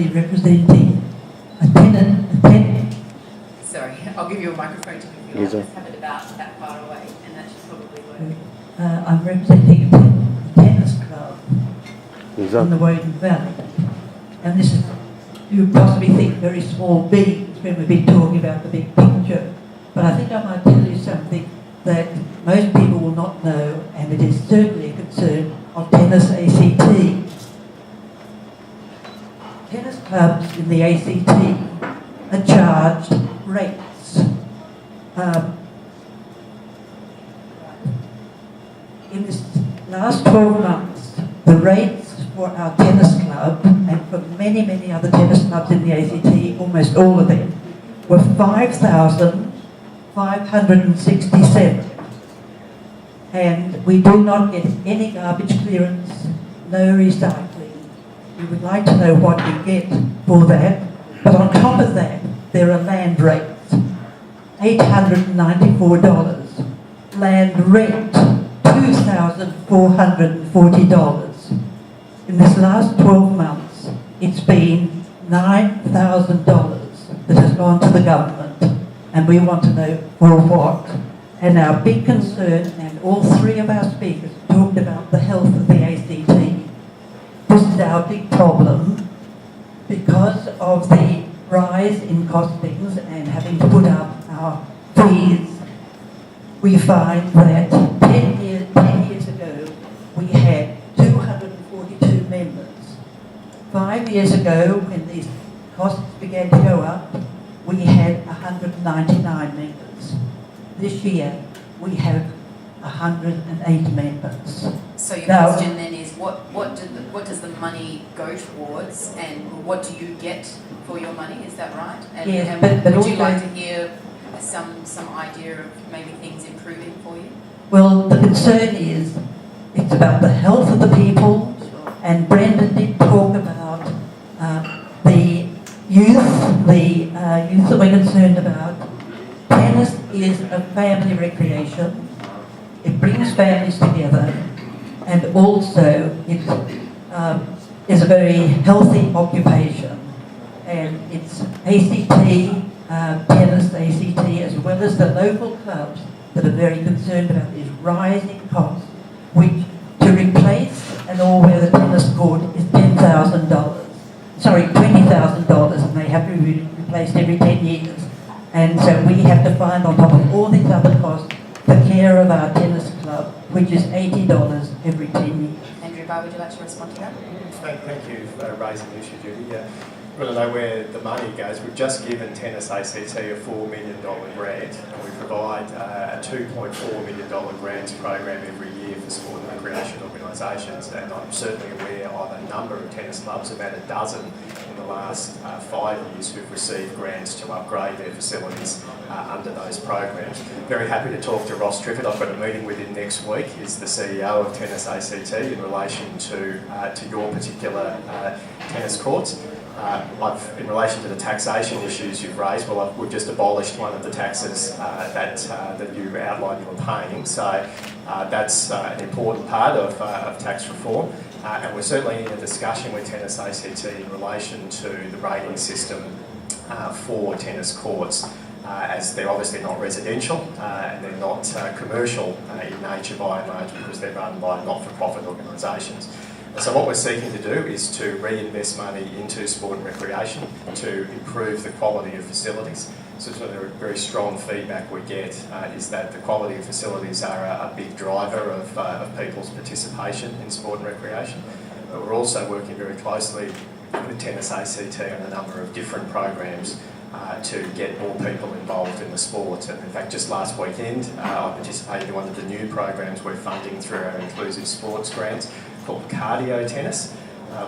representing a tenant. Sorry, I'll give you a microphone to give you. I just have it about that far away, and that should probably work. I'm representing a tennis club in the Woden Valley, and this is, you possibly think, very small beans when we've been talking about the big picture, but I think I might tell you something that most people will not know, and it is certainly a concern of Tennis ACT. Tennis clubs in the ACT are charged rates. In this last 12 months, the rates for our tennis club and for many, many other tennis clubs in the ACT, almost all of them, were $5,567. And we do not get any garbage clearance, no recycling. We would like to know what we get for that. But on top of that, there are land rates, $894. Land rent, $2,440. In this last 12 months, it's been $9,000 that has gone to the government, and we want to know for what. And our big concern, and all three of our speakers talked about the health of the ACT. This is our big problem because of the rise in costings and having to put up our fees. We find that 10 years ago, we had 242 members. 5 years ago, when these costs began to go up, we had 199 members. This year, we have 108 members. So your question then is, what does the money go towards, and what do you get for your money? Is that right? And, yes, and but would you like to hear some idea of maybe things improving for you? Well, the concern is it's about the health of the people, and Brendan did talk about the youth that we're concerned about. Tennis is a family recreation. It brings families together, and also it is a very healthy occupation. And it's ACT, Tennis ACT, as well as the local clubs that are very concerned about these rising costs, which to replace an all-weather tennis court is $10,000. Sorry, $20,000, and they have to be replaced every 10 years. And so we have to find, on top of all these other costs, the care of our tennis club, which is $80 every 10 years. Andrew Barr, would you like to respond to that? Thank you for raising the issue, Judy. We want to know where the money goes. We've just given Tennis ACT a $4 million grant, and we provide a $2.4 million grants program every year for sport and recreation organisations. And I'm certainly aware of a number of tennis clubs, about a dozen in the last 5 years, who've received grants to upgrade their facilities under those programs. Very happy to talk to Ross Triffett. I've got a meeting with him next week. He's the CEO of Tennis ACT in relation to your particular tennis courts. In relation to the taxation issues you've raised, we've just abolished one of the taxes that you outlined you were paying. So that's an important part of tax reform. And we're certainly in a discussion with Tennis ACT in relation to the rating system for tennis courts, as they're obviously not residential and they're not commercial in nature by and large, because they're run by not-for-profit organisations. So what we're seeking to do is to reinvest money into sport and recreation to improve the quality of facilities. So the very strong feedback we get is that the quality of facilities are a big driver of people's participation in sport and recreation. But we're also working very closely with Tennis ACT on a number of different programs to get more people involved in the sport. And in fact, just last weekend, I participated in one of the new programs we're funding through our inclusive sports grants called Cardio Tennis,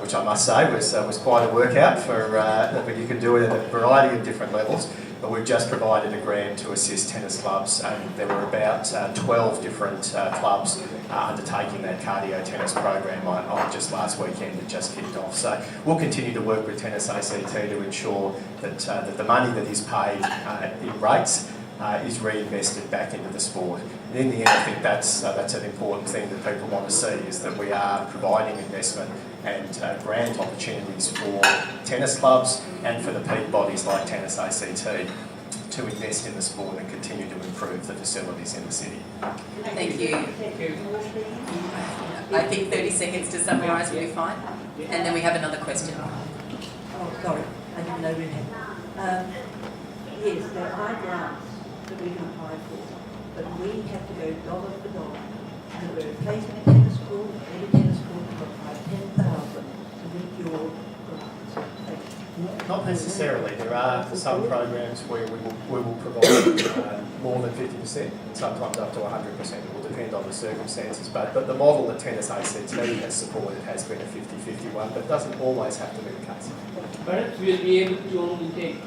which I must say was quite a workout but you can do it at a variety of different levels. But we've just provided a grant to assist tennis clubs, and there were about 12 different clubs undertaking that cardio tennis program on just last weekend. It just kicked off. So we'll continue to work with Tennis ACT to ensure that the money that is paid in rates is reinvested back into the sport. And in the end, I think that's an important thing that people want to see, is that we are providing investment and grant opportunities for tennis clubs and for the peak bodies like Tennis ACT to invest in the sport and continue to improve the facilities in the city. Thank you. I think 30 seconds to summarise will be fine. And then we have another question. Oh, sorry, I didn't know we had. Yes, there are grants that we can apply for, but we have to go dollar for dollar. And we're replacing a tennis court, every tennis court will apply 10,000 to meet your grants. Not necessarily. There are some programs where we will provide more than 50%, and sometimes up to 100%. It will depend on the circumstances. But the model that Tennis ACT has supported has been a 50-50 one, but it doesn't always have to be the case. Perhaps we will be able to only take